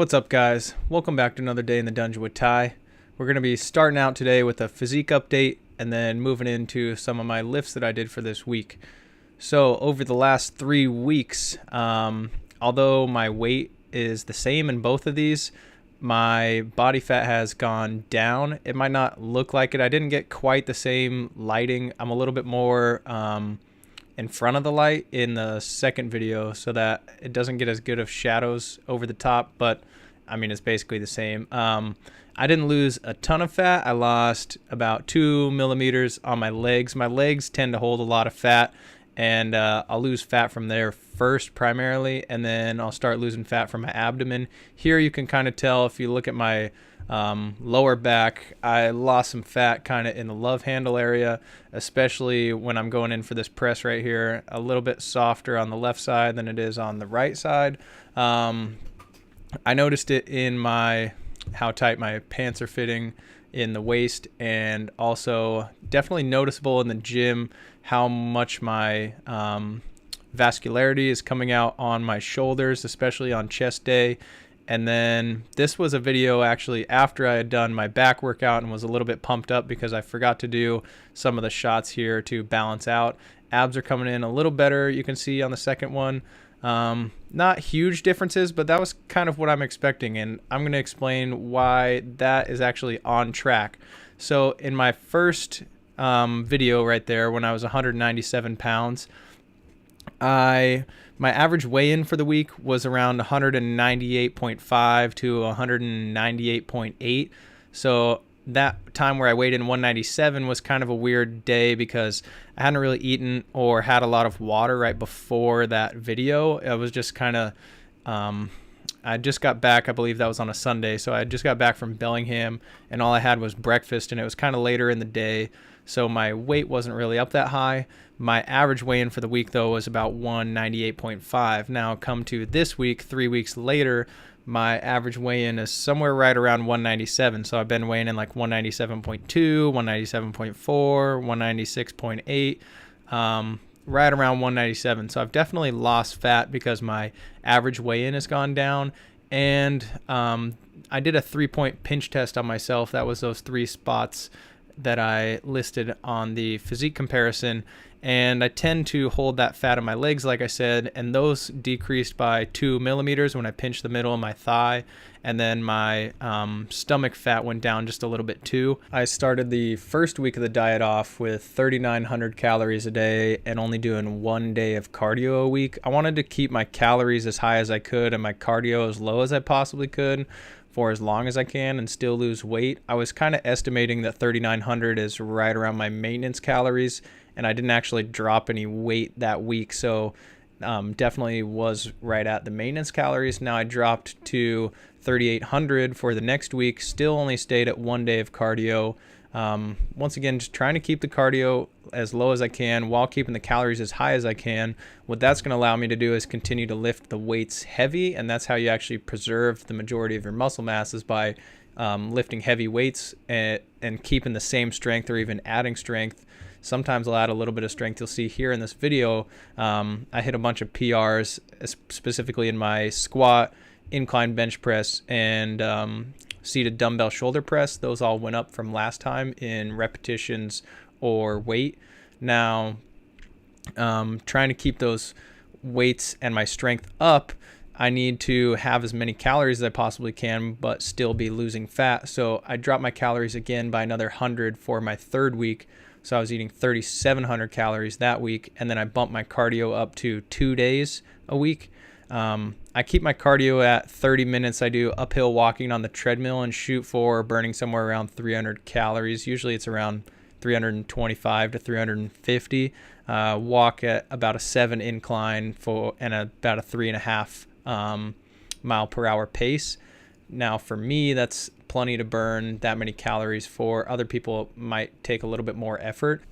What's up, guys? Welcome back to another day in the dungeon with Ty. We're going to be starting out today with a physique update and then moving into some of my lifts that I did for this week. So over the last 3 weeks, although my weight is the same in both of these, my body fat has gone down. It might not look like it. I didn't get quite the same lighting. I'm a little bit more in front of the light in the second video so that it doesn't get as good of shadows over the top, but I mean, it's basically the same. I didn't lose a ton of fat. I lost about 2 millimeters on my legs. My legs tend to hold a lot of fat, and I'll lose fat from there first primarily, and then I'll start losing fat from my abdomen. Here you can kind of tell if you look at my lower back, I lost some fat kind of in the love handle area, especially when I'm going in for this press right here. A little bit softer on the left side than it is on the right side. I noticed it in how tight my pants are fitting in the waist, and also definitely noticeable in the gym how much my vascularity is coming out on my shoulders, especially on chest day. And then this was a video actually after I had done my back workout and was a little bit pumped up because I forgot to do some of the shots here to balance out. Abs are coming in a little better, you can see on the second one. Not huge differences, but that was kind of what I'm expecting, and I'm going to explain why that is actually on track. So in my first video right there, when I was 197 pounds, my average weigh-in for the week was around 198.5 to 198.8. So that time where I weighed in 197 was kind of a weird day because I hadn't really eaten or had a lot of water right before that video. It was just kind of, I just got back, I believe that was on a Sunday. So I just got back from Bellingham and all I had was breakfast, and it was kind of later in the day. So my weight wasn't really up that high. My average weigh-in for the week, though, was about 198.5. Now, come to this week, 3 weeks later, my average weigh-in is somewhere right around 197. So I've been weighing in like 197.2, 197.4, 196.8, right around 197. So I've definitely lost fat because my average weigh-in has gone down. And I did a 3-point pinch test on myself. That was those 3 spots that I listed on the physique comparison, and I tend to hold that fat on my legs, like I said, and those decreased by 2 millimeters when I pinched the middle of my thigh, and then my stomach fat went down just a little bit too. I started the first week of the diet off with 3,900 calories a day and only doing 1 day of cardio a week. I wanted to keep my calories as high as I could and my cardio as low as I possibly could for as long as I can and still lose weight. I was kind of estimating that 3,900 is right around my maintenance calories, and I didn't actually drop any weight that week, so definitely was right at the maintenance calories. Now I dropped to 3,800 for the next week, still only stayed at 1 day of cardio. Once again, just trying to keep the cardio as low as I can while keeping the calories as high as I can. What that's going to allow me to do is continue to lift the weights heavy, and that's how you actually preserve the majority of your muscle mass, is by lifting heavy weights and keeping the same strength or even adding strength. Sometimes I'll add a little bit of strength. You'll see here in this video, I hit a bunch of PRs, specifically in my squat, incline bench press, and seated dumbbell shoulder press. Those all went up from last time in repetitions or weight. Now, trying to keep those weights and my strength up, I need to have as many calories as I possibly can, but still be losing fat. So I dropped my calories again by another 100 for my third week. So I was eating 3,700 calories that week, and then I bumped my cardio up to 2 days a week. I keep my cardio at 30 minutes. I do uphill walking on the treadmill and shoot for burning somewhere around 300 calories. Usually it's around 325 to 350. Walk at about a 7 incline and about a 3.5 mile per hour pace. Now for me, that's plenty to burn that many calories. For other people, it might take a little bit more effort.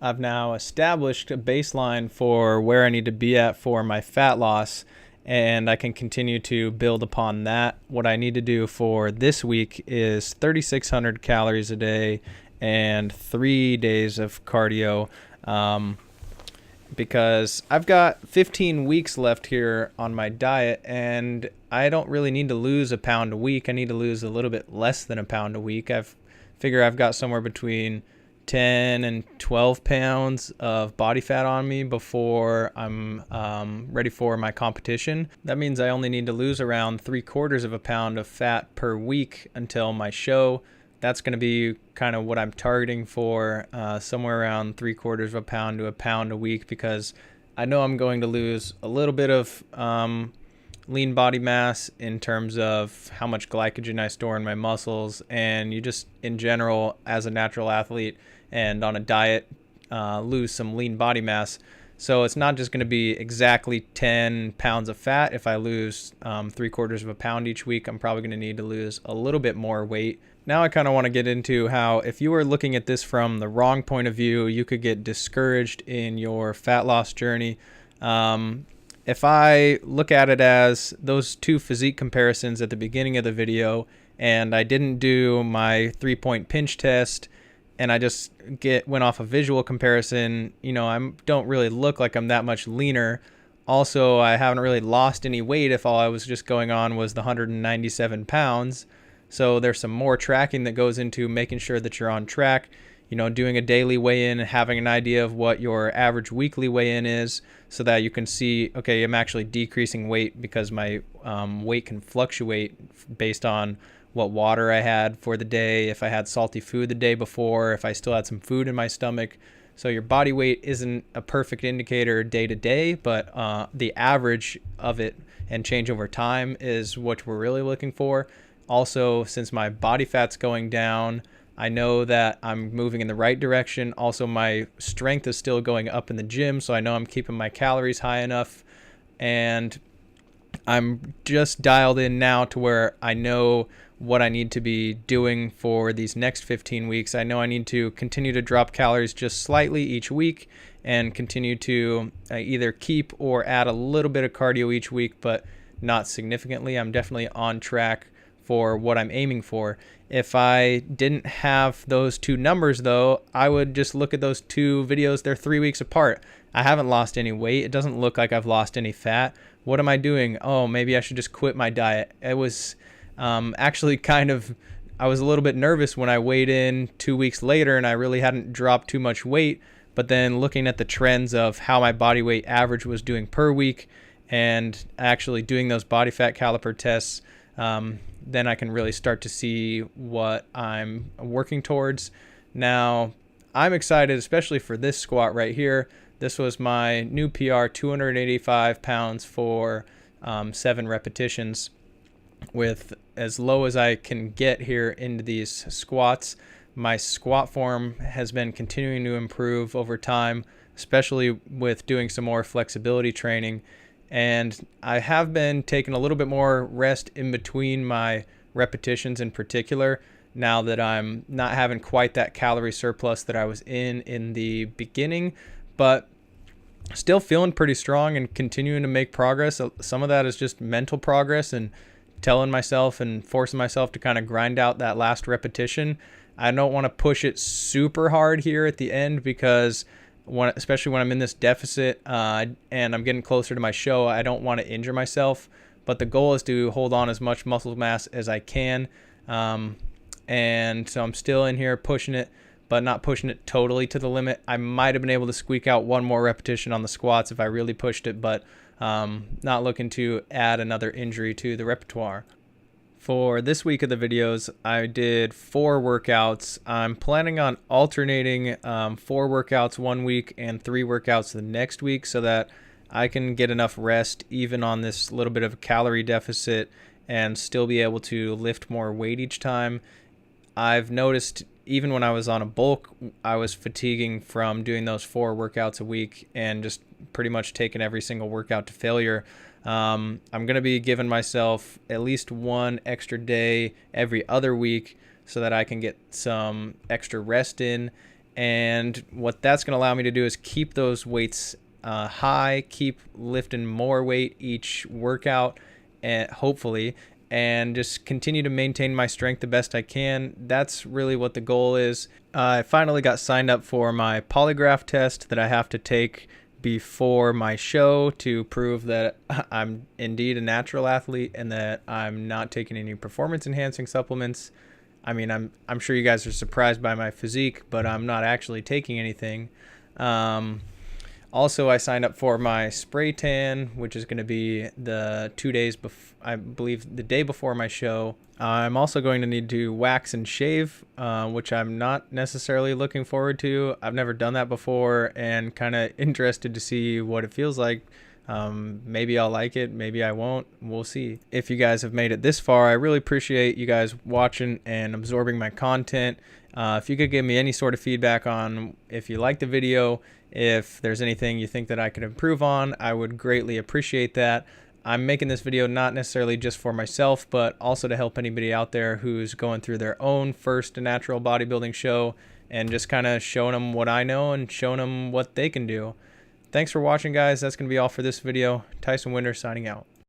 I've now established a baseline for where I need to be at for my fat loss, and I can continue to build upon that. What I need to do for this week is 3,600 calories a day and 3 days of cardio, because I've got 15 weeks left here on my diet, and I don't really need to lose a pound a week. I need to lose a little bit less than a pound a week. I've got somewhere between 10 and 12 pounds of body fat on me before I'm ready for my competition. That means I only need to lose around 3/4 of a pound of fat per week until my show. That's going to be kind of what I'm targeting for, somewhere around 3/4 of a pound to a pound a week, because I know I'm going to lose a little bit of lean body mass in terms of how much glycogen I store in my muscles, and you just in general as a natural athlete and on a diet lose some lean body mass. So it's not just going to be exactly 10 pounds of fat. If I lose 3/4 of a pound each week, I'm probably going to need to lose a little bit more weight. Now I kind of want to get into how, if you were looking at this from the wrong point of view, you could get discouraged in your fat loss journey. If I look at it as those two physique comparisons at the beginning of the video, and I didn't do my 3-point pinch test, and I just went off a visual comparison, I don't really look like I'm that much leaner. Also, I haven't really lost any weight if all I was just going on was the 197 pounds. So there's some more tracking that goes into making sure that you're on track, doing a daily weigh-in and having an idea of what your average weekly weigh-in is, so that you can see, okay, I'm actually decreasing weight because my weight can fluctuate based on what water I had for the day, if I had salty food the day before, if I still had some food in my stomach. So your body weight isn't a perfect indicator day to day, but the average of it and change over time is what we're really looking for. Also, since my body fat's going down, I know that I'm moving in the right direction. Also, my strength is still going up in the gym, so I know I'm keeping my calories high enough. And I'm just dialed in now to where I know what I need to be doing for these next 15 weeks. I know I need to continue to drop calories just slightly each week and continue to either keep or add a little bit of cardio each week, but not significantly. I'm definitely on track for what I'm aiming for. If I didn't have those two numbers though, I would just look at those two videos. They're 3 weeks apart. I haven't lost any weight. It doesn't look like I've lost any fat. What am I doing? Oh, maybe I should just quit my diet. It was actually I was a little bit nervous when I weighed in 2 weeks later and I really hadn't dropped too much weight. But then looking at the trends of how my body weight average was doing per week and actually doing those body fat caliper tests, then I can really start to see what I'm working towards. Now, I'm excited, especially for this squat right here. This was my new PR, 285 pounds for 7 repetitions, with as low as I can get here into these squats. My squat form has been continuing to improve over time, especially with doing some more flexibility training. And I have been taking a little bit more rest in between my repetitions in particular, now that I'm not having quite that calorie surplus that I was in the beginning, but still feeling pretty strong and continuing to make progress. Some of that is just mental progress and telling myself and forcing myself to kind of grind out that last repetition. I don't want to push it super hard here at the end, because especially when I'm in this deficit and I'm getting closer to my show, I don't want to injure myself. But the goal is to hold on as much muscle mass as I can. And so I'm still in here pushing it, but not pushing it totally to the limit. I might have been able to squeak out one more repetition on the squats if I really pushed it, but not looking to add another injury to the repertoire. For this week of the videos, I did 4 workouts. I'm planning on alternating 4 workouts one week and 3 workouts the next week, so that I can get enough rest even on this little bit of a calorie deficit and still be able to lift more weight each time. I've noticed even when I was on a bulk, I was fatiguing from doing those 4 workouts a week and just pretty much taking every single workout to failure. I'm going to be giving myself at least 1 extra day every other week so that I can get some extra rest in. And what that's going to allow me to do is keep those weights high, keep lifting more weight each workout, and hopefully, and just continue to maintain my strength the best I can. That's really what the goal is. I finally got signed up for my polygraph test that I have to take before my show to prove that I'm indeed a natural athlete and that I'm not taking any performance enhancing supplements. I mean, I'm sure you guys are surprised by my physique, but I'm not actually taking anything. Also, I signed up for my spray tan, which is going to be the 2 days before, I believe the day before my show. I'm also going to need to wax and shave, which I'm not necessarily looking forward to. I've never done that before and kind of interested to see what it feels like. Maybe I'll like it, maybe I won't. We'll see. If you guys have made it this far, I really appreciate you guys watching and absorbing my content. If you could give me any sort of feedback on if you like the video, if there's anything you think that I could improve on, I would greatly appreciate that. I'm making this video not necessarily just for myself, but also to help anybody out there who's going through their own first natural bodybuilding show and just kind of showing them what I know and showing them what they can do. Thanks for watching, guys. That's going to be all for this video. Tyson Winder signing out.